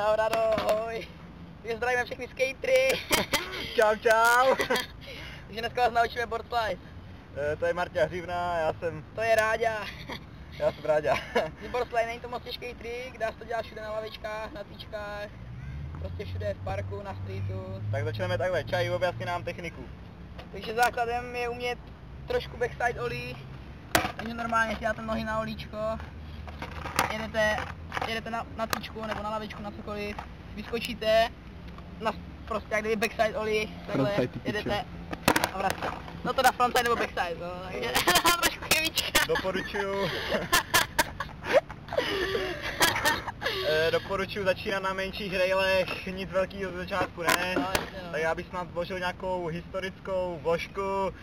Čau Rado, ahoj. My zdravíme všechny skatery. Čau, čau. Takže dneska vás naučíme boardslide. To je Marta Hřivna, To je Ráďa. Já jsem Ráďa. Boardslide není to moc těžký trik, dá se to dělat všude na lavičkách, na týčkách, prostě všude v parku, na streetu. Tak začneme takhle, Čaj, objasni nám techniku. Takže základem je umět trošku backside ollie, takže normálně si dáte nohy na olíčko, jedete na týčku nebo na lavičku, na cokoliv, vyskočíte, prostě jak kdyby backside ollie, takhle jedete a vracíte. No to na frontside nebo backside, no, takže trošku chybička. Doporučuju. Doporučuji začínat na menších railech, nic velkého z začátku ne. No, jasně, no. Tak já bych snad vložil nějakou historickou vložku.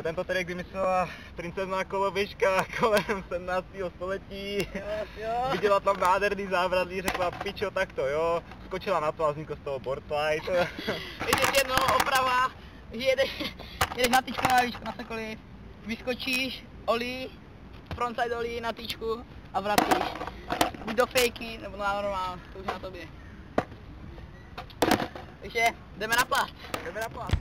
Tento trik vymyslela princezna koloběžka kolem 17. století. Jo. Viděla tam nádherný zábradlí, řekla pičo, tak to jo. Skočila na to a vznikl z toho boardslide. Ještě jednou oprava, že jedeš na týčku, na lavičku, na cokoliv, vyskočíš, ollie, frontside ollie na týčku a vracíš. Buď do fakey, nebo na normál, to už na tobě. Takže jdeme na plast. Jdeme na plast.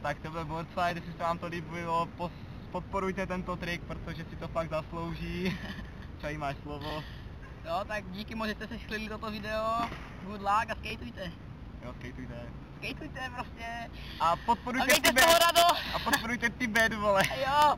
Tak to byl boardslide, jestli se vám to líbilo, podporujte tento trik, protože si to fakt zaslouží. Čaj, máš slovo. Jo, tak díky moc, že jste si shledli toto video, good luck a skateujte. Jo, skateujte. Skateujte prostě. A podporujte A mějte Tibet. z toho radost. A podporujte Tibet, vole. Jo.